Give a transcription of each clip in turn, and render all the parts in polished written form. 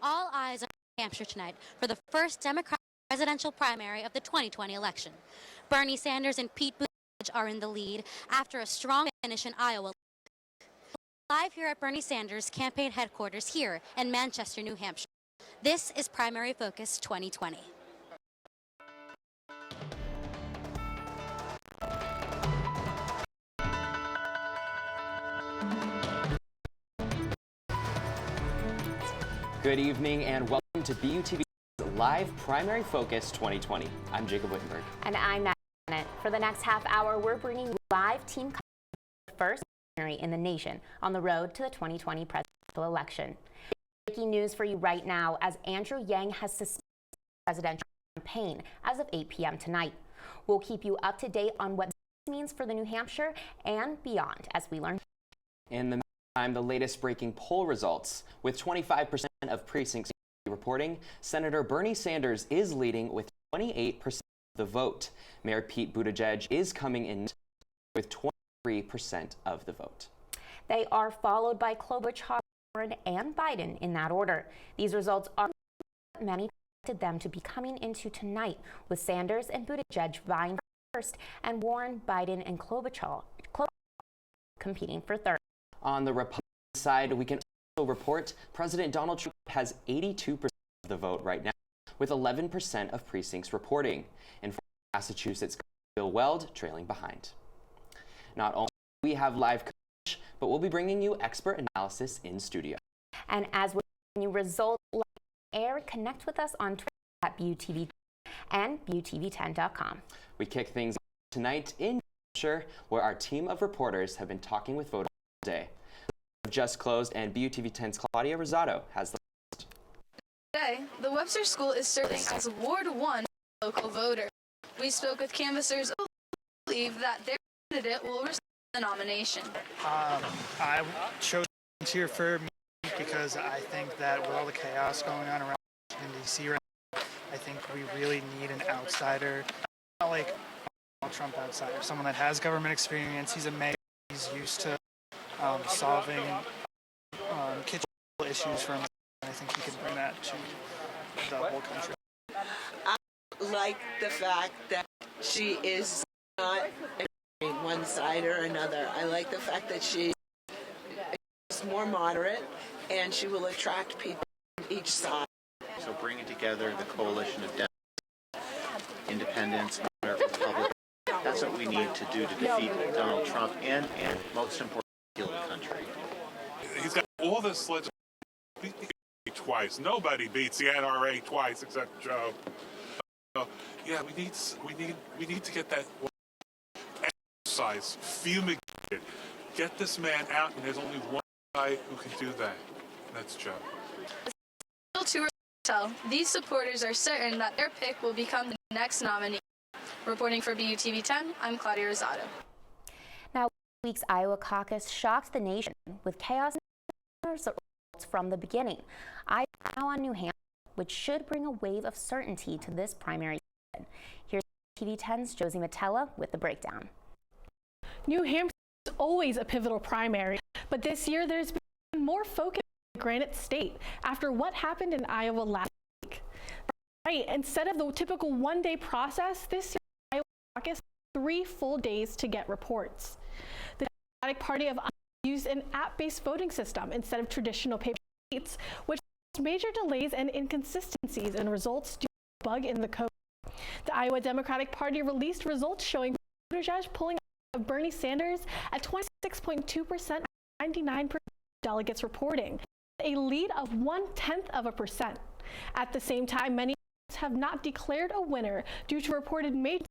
All eyes are in New Hampshire tonight for the first Democratic presidential primary of the 2020 election. Bernie Sanders and Pete Buttigieg are in the lead after a strong finish in Iowa. Live here at Bernie Sanders' campaign headquarters here in Manchester, New Hampshire. This is Primary Focus 2020. Good evening and welcome to BUTV's Live Primary Focus 2020. I'm Jacob Wittenberg. And I'm Nat Bennett. For the next half hour, we're bringing you live team coverage of the first primary in the nation on the road to the 2020 presidential election. Breaking news for you right now as Andrew Yang has suspended the presidential campaign as of 8 p.m. tonight. We'll keep you up to date on what this means for the New Hampshire and beyond as we learn. In the meantime, the latest breaking poll results. With 25% of precincts reporting, Senator Bernie Sanders is leading with 28% of the vote. Mayor Pete Buttigieg is coming in with 23% of the vote. They are followed by Klobuchar, Warren, and Biden in that order. These results are many expected them to be coming into tonight, with Sanders and Buttigieg vying first and Warren, Biden, and Klobuchar competing for third. On the Republican side, we can also report President Donald Trump has 82% of the vote right now, with 11% of precincts reporting. In Massachusetts, Bill Weld trailing behind. Not only do we have live coverage, but we'll be bringing you expert analysis in studio. And as we bring you results live air, connect with us on Twitter at BUTV10 and BUTV10.com. We kick things off tonight in New Hampshire, where our team of reporters have been talking with voters all day. We have just closed, and BUTV10's Claudia Rosado has the list. Today, the Webster School is serving as Ward 1 local voter. We spoke with canvassers who believe that their candidate will receive the nomination. I chose here for me because I think that with all the chaos going on around Washington, D.C. right now, I think we really need an outsider, not like Donald Trump outsider, someone that has government experience. He's a mayor. He's used to solving kitchen issues for him. I think he can bring that to the whole country. I like the fact that she is not one side or another. I like the fact that she is more moderate and she will attract people from each side. So bringing together the coalition of Democrats, independents, moderate Republicans, that's what we need to do to defeat Donald Trump and most importantly, heal the country. He's got all this legislation twice. Nobody beats the NRA twice except Joe. Yeah, we need to get that exercise fumigated. Get this man out, and there's only one guy who can do that, and that's Joe. Still too early to tell, these supporters are certain that their pick will become the next nominee. Reporting for BUTV10, I'm Claudia Rosado. Now, this week's Iowa caucus shocked the nation with chaos and results from the beginning. Iowa now on New Hampshire, which should bring a wave of certainty to this primary season. Here's BUTV10's Josie Matella with the breakdown. New Hampshire is always a pivotal primary, but this year there's been more focus on Granite State after what happened in Iowa last week. Right, instead of the typical one-day process, this year Iowa caucus had 3 full days to get reports. The Democratic Party of Iowa used an app-based voting system instead of traditional paper sheets, which caused major delays and inconsistencies in results due to a bug in the code. The Iowa Democratic Party released results showing Buttigieg pulling of Bernie Sanders at 26.2% and 99% of delegates reporting, a lead of 0.1%. At the same time, many have not declared a winner due to reported major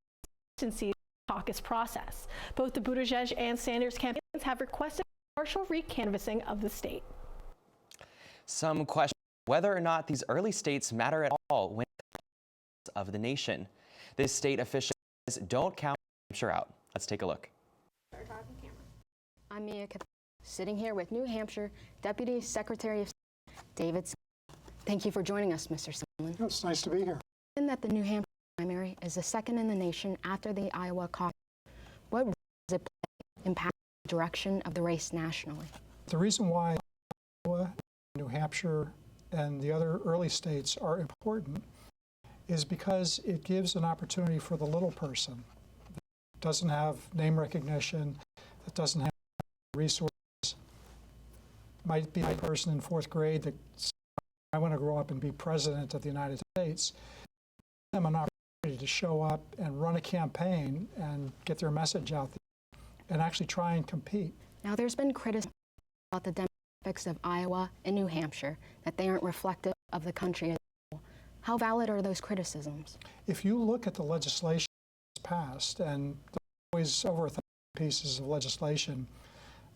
inconsistencies in the caucus process. Both the Buttigieg and Sanders campaigns have requested partial recanvassing of the state. Some question whether or not these early states matter at all when of the nation. This state official says don't count New Hampshire out. Let's take a look. I'm Mia Cath, sitting here with New Hampshire Deputy Secretary of State David Sandlin. Thank you for joining us, Mr. Sandlin. It's nice to be here. Given that the New Hampshire primary is the second in the nation after the Iowa caucus, what role does it play in impacting the direction of the race nationally? The reason why Iowa, New Hampshire, and the other early states are important is because it gives an opportunity for the little person that doesn't have name recognition, that doesn't have resources, might be a person in 4th grade that says, I want to grow up and be president of the United States, give them an opportunity to show up and run a campaign and get their message out there and actually try and compete. Now, there's been criticism about the demographics of Iowa and New Hampshire, that they aren't reflective of the country as a whole. How valid are those criticisms? If you look at the legislation that's passed, and there's always over 1,000 pieces of legislation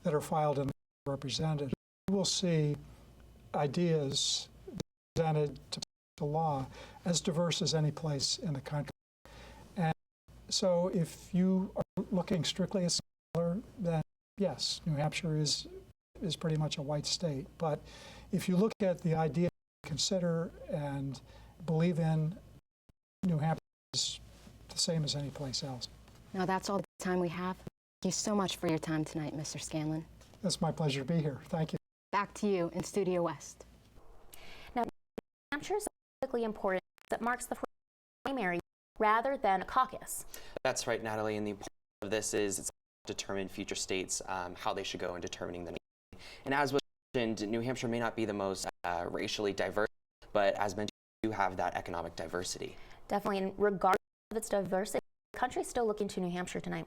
that are filed and represented, you will see ideas presented to law as diverse as any place in the country. And so if you are looking strictly at color, then yes, New Hampshire is pretty much a white state. But if you look at the idea, consider and believe in, New Hampshire is the same as any place else. Now, that's all the time we have. Thank you so much for your time tonight, Mr. Scanlon. It's my pleasure to be here. Thank you. Back to you in Studio West. Now, New Hampshire is politically important that marks the first primary rather than a caucus. That's right, Natalie, and the importance of this is it's determine future states how they should go in determining the name. And as was mentioned, New Hampshire may not be the most racially diverse, but as mentioned, we do have that economic diversity. Definitely, and regardless of its diversity, the country is still looking to New Hampshire tonight.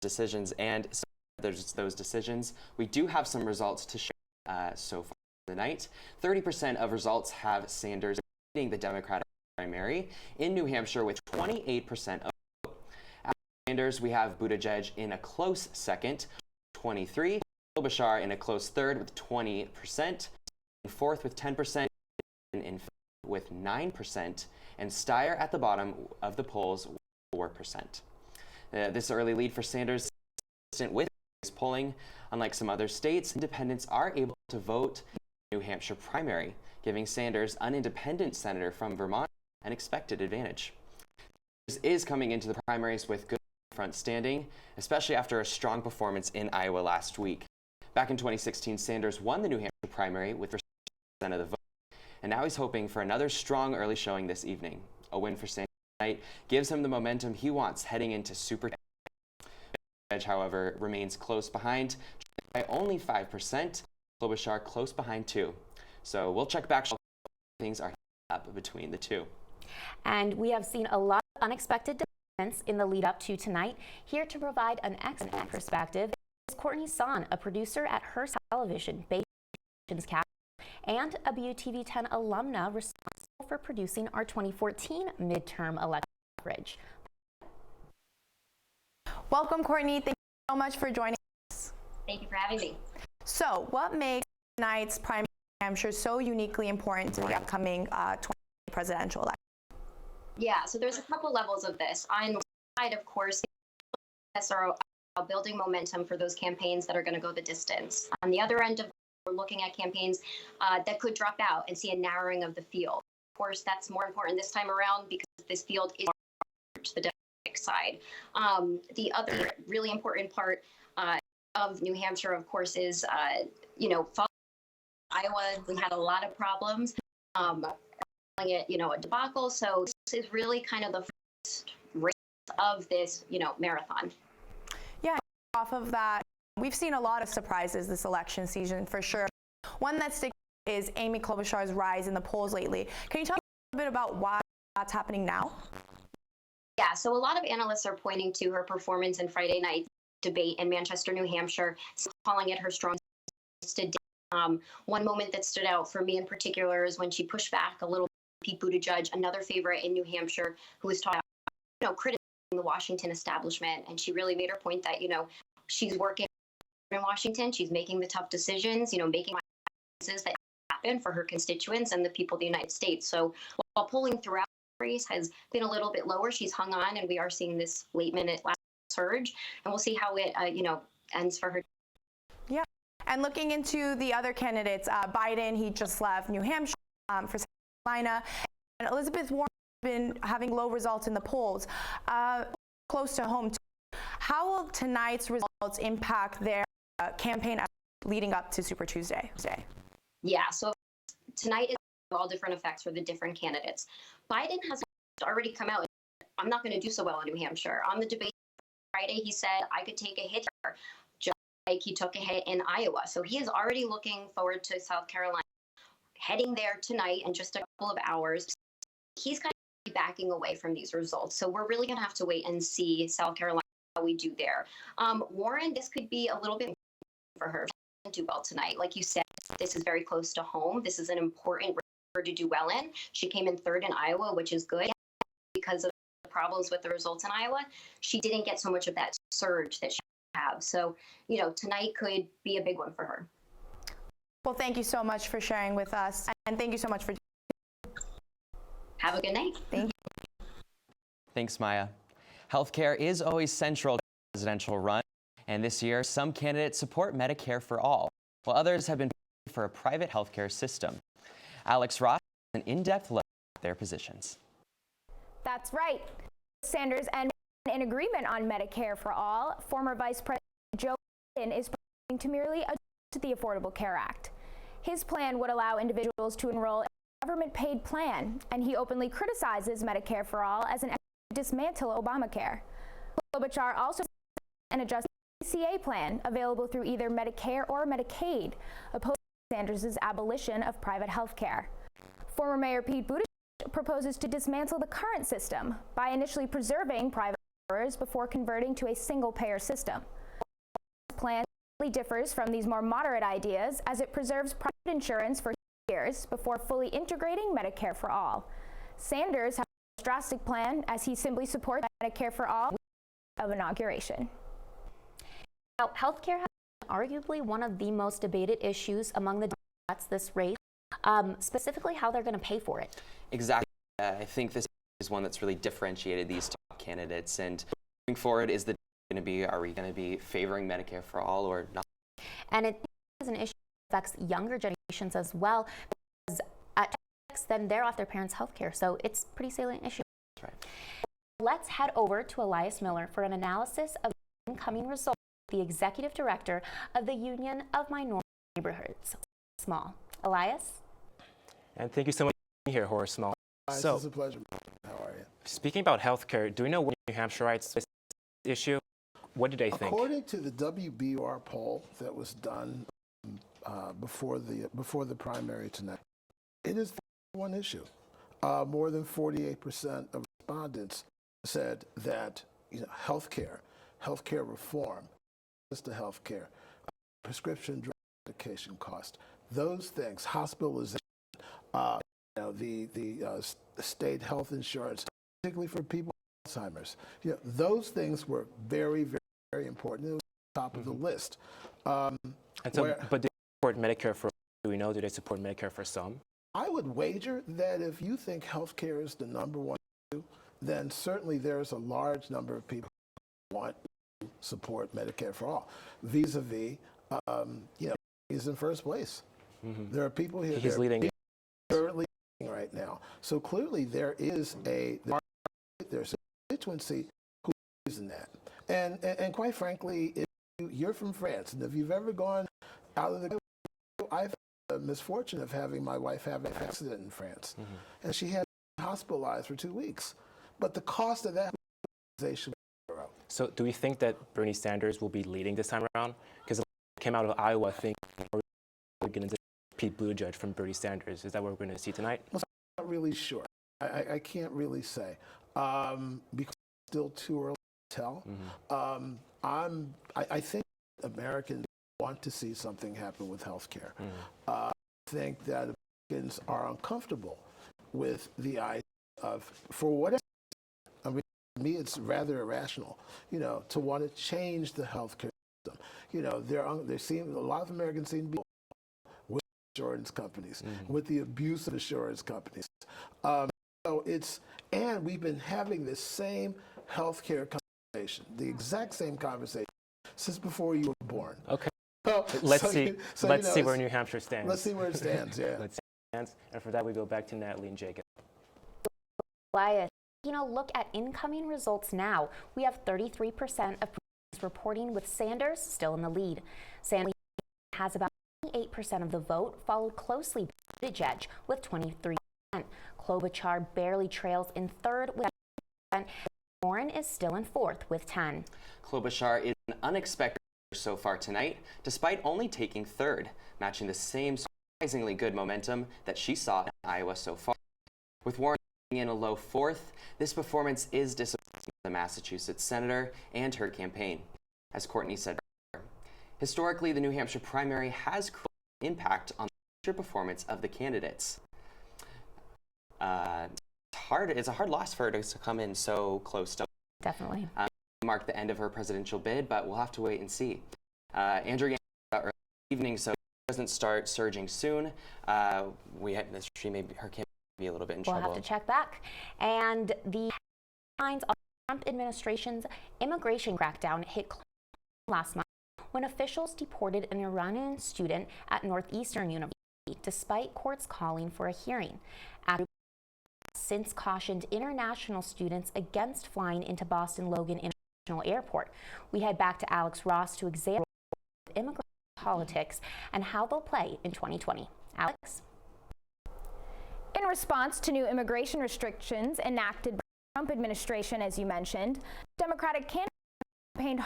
Decisions, and so there's those decisions. We do have some results to share so far tonight. 30% of results have Sanders leading the Democratic primary in New Hampshire with 28% of the vote. After Sanders, we have Buttigieg in a close second, 23%. Klobuchar in a close third with 20%, in fourth with 10%, in fifth with 9%, and Steyer at the bottom of the polls with 4%. This early lead for Sanders is consistent with polling. Unlike some other states, independents are able to vote in the New Hampshire primary, giving Sanders, an independent senator from Vermont, an expected advantage. Sanders is coming into the primaries with good front standing, especially after a strong performance in Iowa last week. Back in 2016, Sanders won the New Hampshire primary with percent of the vote, and now he's hoping for another strong early showing this evening. A win for Sanders tonight gives him the momentum he wants heading into Super Tuesday. Buttigieg, however, remains close behind by only 5%. Klobuchar close behind too. So we'll check back. Things are up between the two. And we have seen a lot of unexpected developments in the lead up to tonight. Here to provide an excellent perspective is Courtney Son, a producer at Hearst Television, based in Hampshire, and a BUTV10 alumna responsible for producing our 2014 midterm election coverage. Welcome, Courtney. Thank you so much for joining us. Thank you for having me. So, what makes tonight's primary in Hampshire so uniquely important to the upcoming 2020 presidential election? Yeah, so there's a couple levels of this. On the side, of course, are building momentum for those campaigns that are going to go the distance. On the other end of, we're looking at campaigns that could drop out and see a narrowing of the field. Of course, that's more important this time around because this field is to the Democratic side. The other really important part of New Hampshire, of course, is, following Iowa, we had a lot of problems. Calling it, a debacle. So this is really kind of the first race of this, marathon. Yeah, off of that, we've seen a lot of surprises this election season for sure. One that sticks is Amy Klobuchar's rise in the polls lately. Can you tell us a bit about why that's happening now? Yeah, so a lot of analysts are pointing to her performance in Friday night debate in Manchester, New Hampshire, calling it her strongest to date. One moment that stood out for me in particular is when she pushed back a little Pete Buttigieg, another favorite in New Hampshire, who was talking about, criticizing the Washington establishment. And she really made her point that, she's working in Washington. She's making the tough decisions, making decisions that happen for her constituents and the people of the United States. So while polling throughout the race has been a little bit lower, she's hung on, and we are seeing this last surge. And we'll see how it, ends for her. Yeah. And looking into the other candidates, Biden, he just left New Hampshire for South Carolina, and Elizabeth Warren has been having low results in the polls, close to home. How will tonight's results impact their campaign leading up to Super Tuesday? Yeah, so tonight is all different effects for the different candidates. Biden has already come out. I'm not going to do so well in New Hampshire. On the debate Friday, he said I could take a hit here, just like he took a hit in Iowa. So he is already looking forward to South Carolina, heading there tonight in just a couple of hours. He's kind of backing away from these results. So we're really going to have to wait and see South Carolina how we do there. Warren, this could be a little bit for her. She didn't do well tonight. Like you said, this is very close to home. This is an important race for her to do well in. She came in third in Iowa, which is good because of the problems with the results in Iowa. She didn't get so much of that surge that she have. So, you know, tonight could be a big one for her. Well, thank you so much for sharing with us, and thank you so much for. Have a good night. Thank you. Thanks, Maya. Healthcare is always central to the presidential run, and this year some candidates support Medicare for all, while others have been pushing for a private healthcare system. Alex Ross has an in-depth look at their positions. That's right. Sanders and in agreement on Medicare for all. Former Vice President Joe Biden is proposing to merely adjust the Affordable Care Act. His plan would allow individuals to enroll in a government-paid plan, and he openly criticizes Medicare for all as an effort to dismantle Obamacare. Klobuchar also an adjusted ACA plan available through either Medicare or Medicaid, opposing Sanders' abolition of private health care. Former Mayor Pete Buttigieg proposes to dismantle the current system by initially preserving private insurers before converting to a single-payer system. This plan differs from these more moderate ideas as it preserves private insurance for years before fully integrating Medicare for all. Sanders has a drastic plan as he simply supports Medicare for all of inauguration. Now, healthcare has been arguably one of the most debated issues among the Democrats this race, specifically how they're going to pay for it. Exactly. I think this is one that's really differentiated these top candidates. And moving forward, is the going to be, are we going to be favoring Medicare for all or not? And it is an issue that affects younger generations as well, because at 6, then they're off their parents' health care. So it's a pretty salient issue. That's right. Let's head over to Elias Miller for an analysis of the incoming results, the executive director of the Union of Minority Neighborhoods, Small. Elias? And thank you so much for being here, Horace Small. So, it's a pleasure. How are you? Speaking about healthcare, do we know what New Hampshireites this issue? What did they think? According to the WBUR poll that was done before the primary tonight, it is one issue. More than 48% of respondents said that healthcare reform, to healthcare, prescription drug medication cost, those things, hospitalization, the state health insurance, particularly for people with Alzheimer's. Those things were very, very, very important. It was top of the list. And so, but do they support Medicare for? Do we know? Do they support Medicare for some? I would wager that if you think healthcare is the number one issue, then certainly there's a large number of people who want to support Medicare for all. Vis-a-vis, he's in first place. There are people here. He's leading. Currently right now. So clearly there's a constituency who believes in that. And quite frankly, if you're from France, and if you've ever gone out of the country, I've had the misfortune of having my wife have an accident in France, and she had to be hospitalized for 2 weeks. But the cost of that hospitalization was $0. So do we think that Bernie Sanders will be leading this time around? Because it came out of Iowa, I think, we're going to Pete Buttigieg from Bernie Sanders. Is that what we're going to see tonight? I'm not really sure. I can't really say because it's still too early to tell. I think Americans want to see something happen with healthcare. I think that Americans are uncomfortable with the idea of, for whatever reason, I mean, to me it's rather irrational, to want to change the healthcare system. A lot of Americans seem to be with insurance companies, with the abuse of insurance companies. And we've been having this same healthcare conversation, the exact same conversation, since before you were born. Okay. Let's see where New Hampshire stands. Let's see where it stands, yeah. Let's see where it stands. And for that, we go back to Natalie and Jacob. Elias, look at incoming results now. We have 33% of reporting with Sanders still in the lead. Sanders has about 28% of the vote, followed closely by Buttigieg with 23%. Klobuchar barely trails in third with 10%. Warren is still in fourth with 10%. Klobuchar is an unexpected so far tonight, despite only taking third, matching the same surprisingly good momentum that she saw in Iowa so far. With Warren in a low fourth, this performance is disappointing for the Massachusetts senator and her campaign. As Courtney said earlier, historically, the New Hampshire primary has created an impact on the future performance of the candidates. It's a hard loss for her to come in so close to. Definitely. Mark the end of her presidential bid, but we'll have to wait and see. Andrew Yang early evening, so doesn't start surging soon. Her campaign may be a little bit in trouble. We'll have to check back. And the headlines of the Trump administration's immigration crackdown hit last month when officials deported an Iranian student at Northeastern University, despite courts calling for a hearing. After since cautioned international students against flying into Boston Logan International Airport. We head back to Alex Ross to examine immigration politics and how they'll play in 2020. Alex? In response to new immigration restrictions enacted by the Trump administration, as you mentioned, Democratic candidates campaigned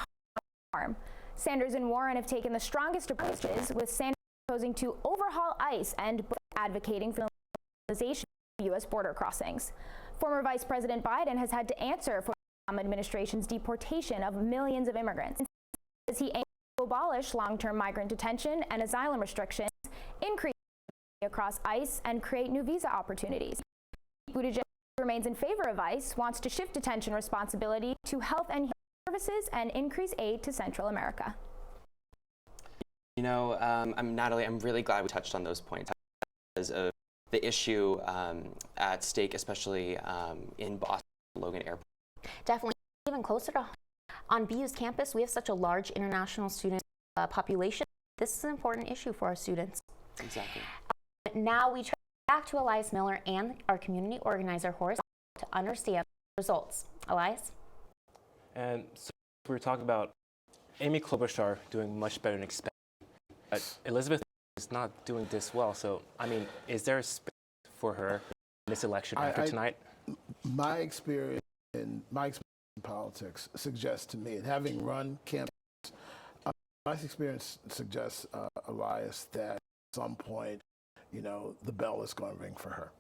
hard. Sanders and Warren have taken the strongest approaches, with Sanders proposing to overhaul ICE and advocating for the legalization of U.S. border crossings. Former Vice President Biden has had to answer for the Obama administration's deportation of millions of immigrants, as he aims to abolish long-term migrant detention and asylum restrictions, increase across ICE, and create new visa opportunities. Buttigieg remains in favor of ICE, wants to shift detention responsibility to health and human services, and increase aid to Central America. You know, Natalie, I'm really glad we touched on those points because of the issue at stake, especially in Boston Logan Airport. Definitely, even closer to home. On BU's campus, we have such a large international student population. This is an important issue for our students. Exactly. Now we turn back to Elias Miller and our community organizer, Horace, to understand the results. Elias? And so we were talking about Amy Klobuchar doing much better than expected. Elizabeth is not doing this well. So, I mean, is there a space for her in this election after tonight? My experience in politics suggests to me, and having run campaigns, my experience suggests, Elias, that at some point, you know, the bell is going to ring for her.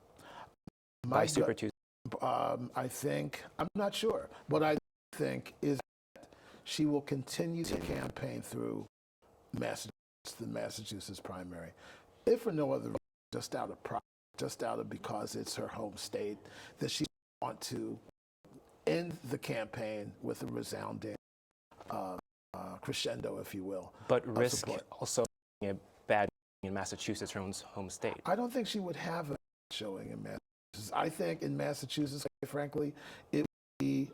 By Super Tuesday? I think, I'm not sure. What I think is that she will continue to campaign through the Massachusetts primary, if for no other reason, just out of pride, just out of because it's her home state, that she want to end the campaign with a resounding crescendo, if you will. But risk support. Also a bad in Massachusetts, her own home state. I don't think she would have a showing in Massachusetts. I think in Massachusetts, frankly, it would be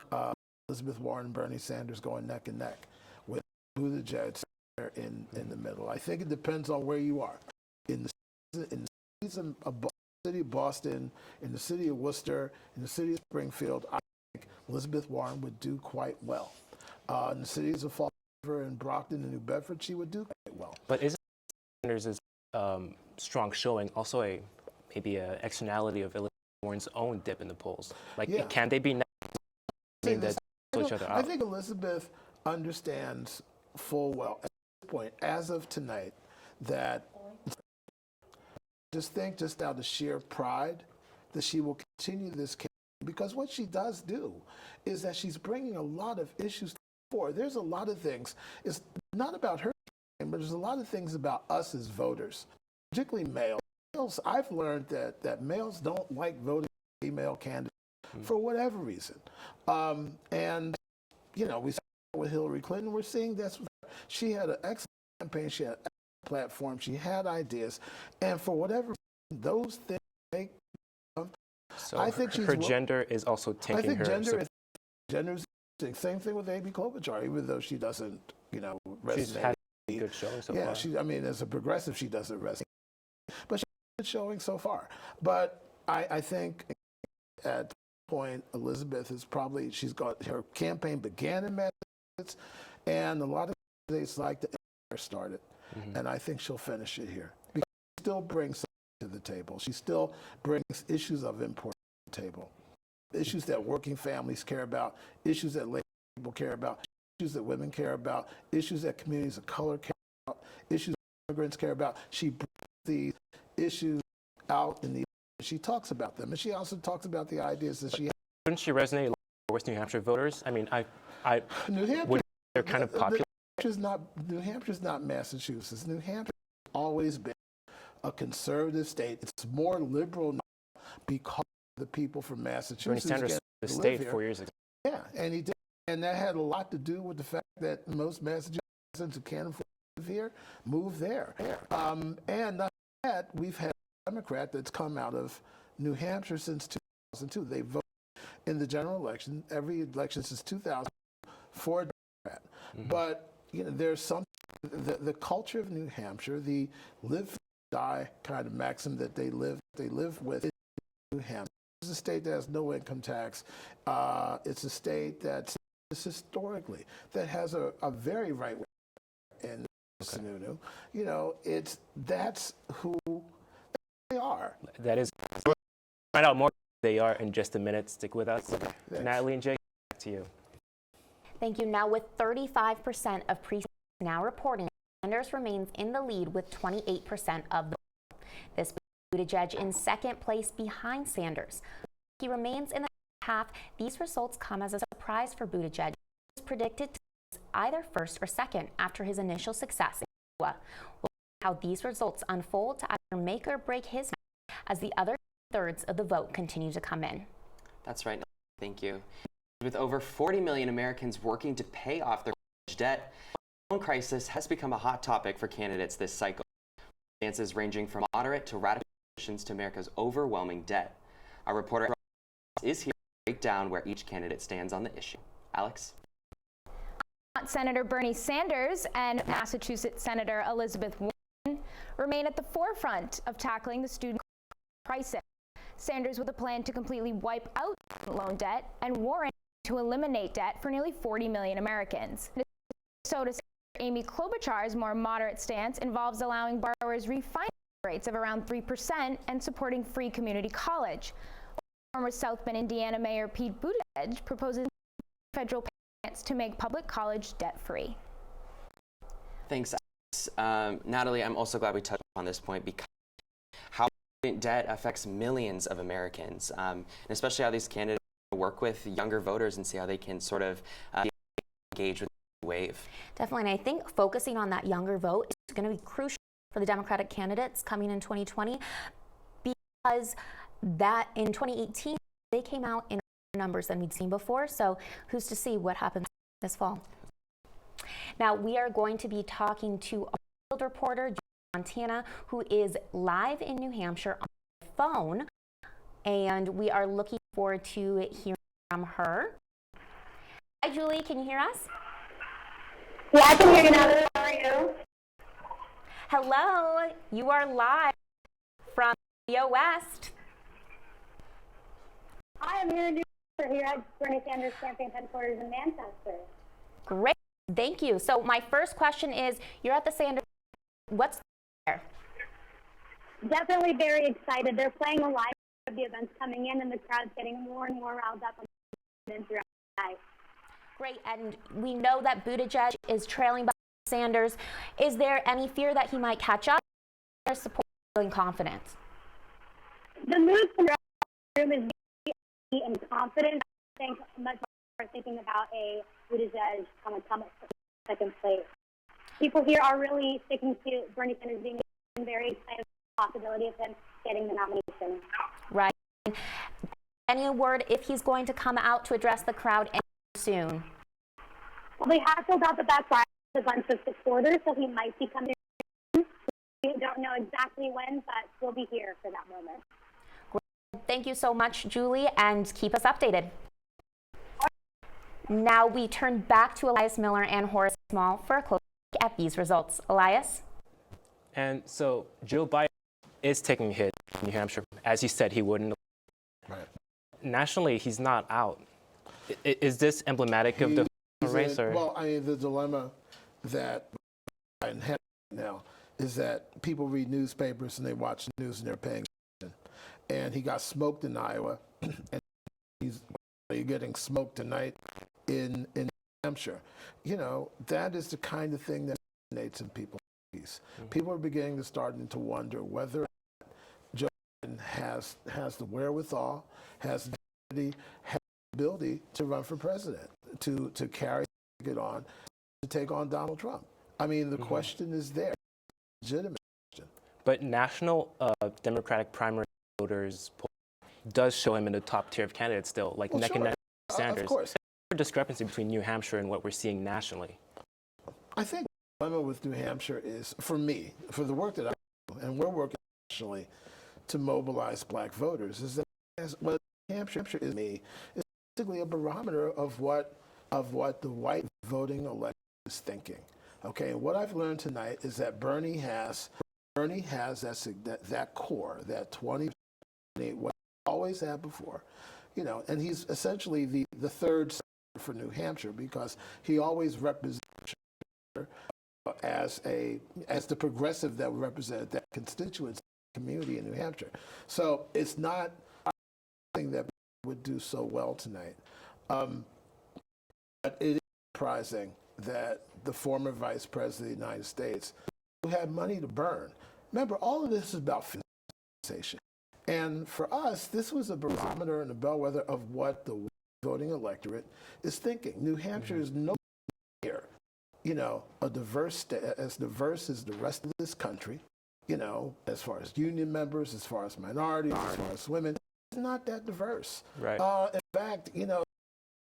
Elizabeth Warren and Bernie Sanders going neck and neck with Buttigieg in the middle. I think it depends on where you are. In the city of Boston, in the city of Worcester, in the city of Springfield, I think Elizabeth Warren would do quite well. In the cities of Fall River and Brockton and New Bedford, she would do quite well. But isn't Sanders' strong showing also maybe an externality of Elizabeth Warren's own dip in the polls? Like, yeah. Can they be that each other out? I think Elizabeth understands full well at this point, as of tonight, that just out of sheer pride, that she will continue this campaign, because what she does do is that she's bringing a lot of issues forward. There's a lot of things. It's not about her, but there's a lot of things about us as voters, particularly males. I've learned that males don't like voting for female candidates for whatever reason. And, you know, we saw with Hillary Clinton, we're seeing this. She had an excellent campaign, she had an excellent platform, she had ideas, and for whatever reason, those things make. So I think her gender is also taking I think her. gender is same thing with Amy Klobuchar, even though she doesn't, you know, resonate. She's had a good showing so far. Yeah, I mean, as a progressive, she doesn't resonate, but she's good showing so far. But I think at this point, Elizabeth is probably, her campaign began in Massachusetts, and a lot of states like to get her started, and I think she'll finish it here. Because she still brings some to the table. She still brings issues of importance to the table, issues that working families care about, issues that labor people care about, issues that women care about, issues that communities of color care about, issues that immigrants care about. She brings these issues out in the, she talks about them, and she also talks about the ideas that she has. Wouldn't she resonate with New Hampshire voters? I mean, New Hampshire, they're kind of popular. New Hampshire's not Massachusetts. New Hampshire has always been a conservative state. It's more liberal now because the people from Massachusetts. Bernie Sanders the state 4 years ago. Yeah, and he did, and that had a lot to do with the fact that most Massachusetts who can't afford to live here move there. And not that, we've had a Democrat that's come out of New Hampshire since 2002. They voted in the general election, every election since 2000, for a Democrat. But there's some the culture of New Hampshire, the live die kind of maxim that they live with in New Hampshire. It's a state that has no income tax. It's a state that's historically that has a very right wing in Sununu. That's who they are. That is. We'll find out more who they are in just a minute. Stick with us. Natalie and Jake, back to you. Thank you. Now, with 35% of precincts now reporting, Sanders remains in the lead with 28% of the vote. This puts Buttigieg in second place behind Sanders. He remains in the half. These results come as a surprise for Buttigieg. He was predicted to lose either first or second after his initial success in Iowa. We'll see how these results unfold to either make or break his match as the other thirds of the vote continue to come in. That's right. Thank you. With over 40 million Americans working to pay off their college debt, the loan crisis has become a hot topic for candidates this cycle. Stances ranging from moderate to radical solutions to America's overwhelming debt. Our reporter is here to break down where each candidate stands on the issue. Alex? Senator Bernie Sanders and Massachusetts Senator Elizabeth Warren remain at the forefront of tackling the student crisis. Sanders with a plan to completely wipe out loan debt, and Warren to eliminate debt for nearly 40 million Americans. So to Amy Klobuchar's more moderate stance involves allowing borrowers refinance rates of around 3% and supporting free community college. Former South Bend, Indiana Mayor Pete Buttigieg proposes federal payments to make public college debt-free. Thanks, Alex. Natalie, I'm also glad we touched on this point because how student debt affects millions of Americans, and especially how these candidates work with younger voters and see how they can sort of engage with the wave. Definitely, and I think focusing on that younger vote is going to be crucial for the Democratic candidates coming in 2020 because that in 2018 they came out in numbers than we'd seen before. So who's to see what happens this fall? Now we are going to be talking to our field reporter, Montana, who is live in New Hampshire on the phone, and we are looking forward to hearing from her. Hi, Julie, can you hear us? Yeah, I can hear you now. How are you? Hello, you are live from Via West. Hi, I'm here in New Hampshire, here at Bernie Sanders campaign headquarters in Manchester. Great, thank you. So my first question is, you're at the Sanders, what's there? Definitely very excited. They're playing a live of the events coming in, and the crowd's getting more and more riled up throughout the night. Great, and we know that Buttigieg is trailing by Sanders. Is there any fear that he might catch up? Or support and confidence? The mood from the room is very and confident. I think much more thinking about a Buttigieg come at second place. People here are really sticking to Bernie Sanders being very excited about the possibility of him getting the nomination. Right. Any word if he's going to come out to address the crowd soon? Well, they have filled out the back line with a bunch of supporters, so he might be coming in. We don't know exactly when, but we'll be here for that moment. Great. Thank you so much, Julie, and keep us updated. Now we turn back to Elias Miller and Horace Small for a close look at these results. Elias? And so Joe Biden is taking a hit in New Hampshire, as he said he wouldn't. Right. Nationally, he's not out. Is this emblematic of the race? Or? Well, I mean, the dilemma that Biden has now is that people read newspapers and they watch the news and they're paying attention. And he got smoked in Iowa, and he's getting smoked tonight in Hampshire. You know, that is the kind of thing that resonates in people's minds. People are beginning to start to wonder whether Joe Biden has the wherewithal, has the ability, has the ability to run for president, to carry it on, to take on Donald Trump. I mean, the question is there, legitimate question. But national Democratic primary voters poll does show him in the top tier of candidates still, like neck and neck with Sanders. Of course. There's a discrepancy between New Hampshire and what we're seeing nationally. I think the dilemma with New Hampshire is, for me, for the work that I do, and we're working nationally to mobilize black voters, is that what New Hampshire is me is basically a barometer of what the white voting elect is thinking. Okay, and what I've learned tonight is that Bernie has that core, that 20%, what he always had before, you know, and he's essentially the third for New Hampshire because he always represents as the progressive that represented that constituency community in New Hampshire. So it's not something that would do so well tonight. But it is surprising that the former Vice President of the United States, who had money to burn, remember, all of this is about financialization. And for us, this was a barometer and a bellwether of what the voting electorate is thinking. New Hampshire is no near, you know, a diverse state, as diverse as the rest of this country, you know, as far as union members, as far as minorities, as far as women. It's not that diverse. Right. In fact, you know,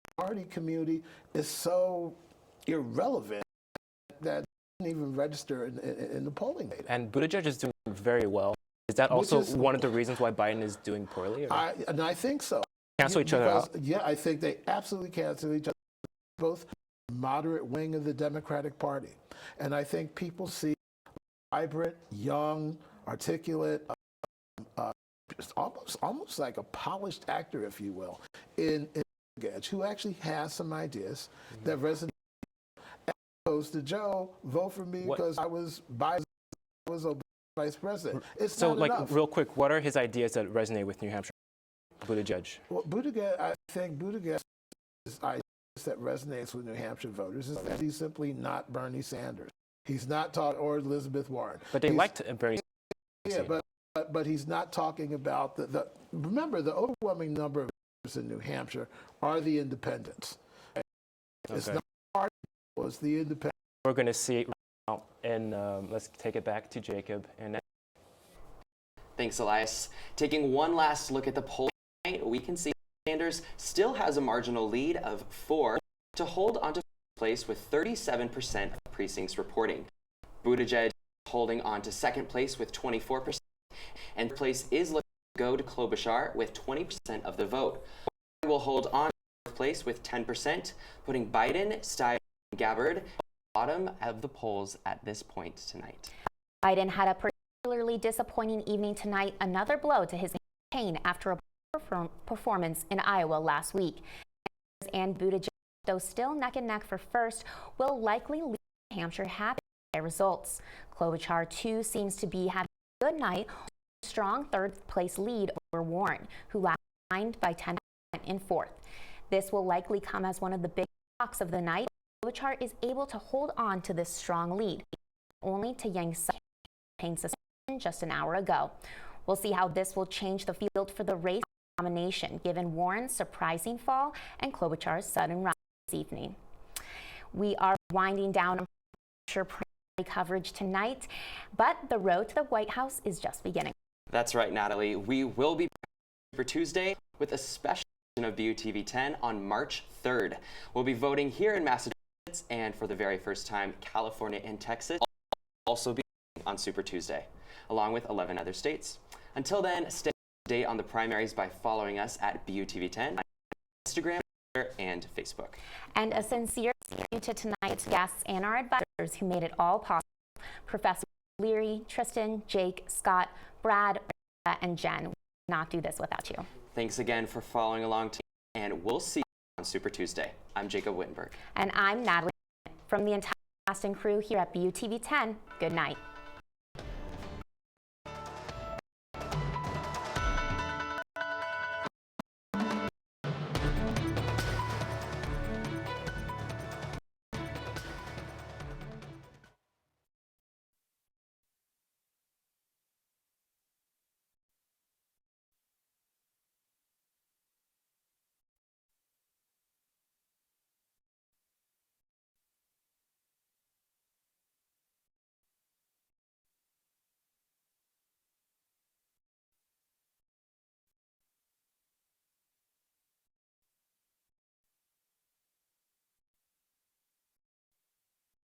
the minority community is so irrelevant that it doesn't even register in the polling data. And Buttigieg is doing very well. Is that also one of the reasons why Biden is doing poorly? And I think so. Cancel each other out? Yeah, I think they absolutely cancel each other. Both moderate wing of the Democratic Party. And I think people see vibrant, young, articulate, almost like a polished actor, if you will, in Buttigieg, who actually has some ideas that resonate. As opposed to Joe, vote for me because I was a vice president. It's so, not like, enough. real quick, what are his ideas that resonate with New Hampshire? Buttigieg. Well, Buttigieg, I think Buttigieg's ideas that resonates with New Hampshire voters is that he's simply not Bernie Sanders. He's not or Elizabeth Warren. But they liked Bernie Sanders. Yeah, but he's not talking about remember, the overwhelming number of voters in New Hampshire are the independents. Okay? It's not party, it's the independents. We're going to see it right now, and let's take it back to Jacob. Thanks, Elias. Taking one last look at the poll tonight, we can see Sanders still has a marginal lead of 4 to hold onto first place with 37% of precincts reporting. Buttigieg holding on to second place with 24%, and third place is looking to go to Klobuchar with 20% of the vote. Warren will hold on to fourth place with 10%, putting Biden, Steyer, and Gabbard at the bottom of the polls at this point tonight. Biden had a particularly disappointing evening tonight, another blow to his campaign after a poor performance in Iowa last week. And Buttigieg, though still neck and neck for first, will likely leave New Hampshire happy with their results. Klobuchar, too, seems to be having a good night, with a strong third-place lead over Warren, who last behind by 10% in fourth. This will likely come as one of the big shocks of the night. Klobuchar is able to hold on to this strong lead, only to yank campaign suspension just an hour ago. We'll see how this will change the field for the race nomination, given Warren's surprising fall and Klobuchar's sudden rise this evening. We are winding down on primary coverage tonight, but the road to the White House is just beginning. That's right, Natalie. We will be back for Tuesday with a special edition of BUTV10 on March 3rd. We'll be voting here in Massachusetts, and for the very first time, California and Texas will also be on Super Tuesday, along with 11 other states. Until then, stay up to date on the primaries by following us at BUTV10 on Instagram, Twitter, and Facebook. And a sincere thank you to tonight's guests and our advisors who made it all possible. Professor Leary, Tristan, Jake, Scott, Brad, and Jen. We could not do this without you. Thanks again for following along, and we'll see you on Super Tuesday. I'm Jacob Wittenberg. And I'm Natalie. From the entire cast and crew here at BUTV10, good night.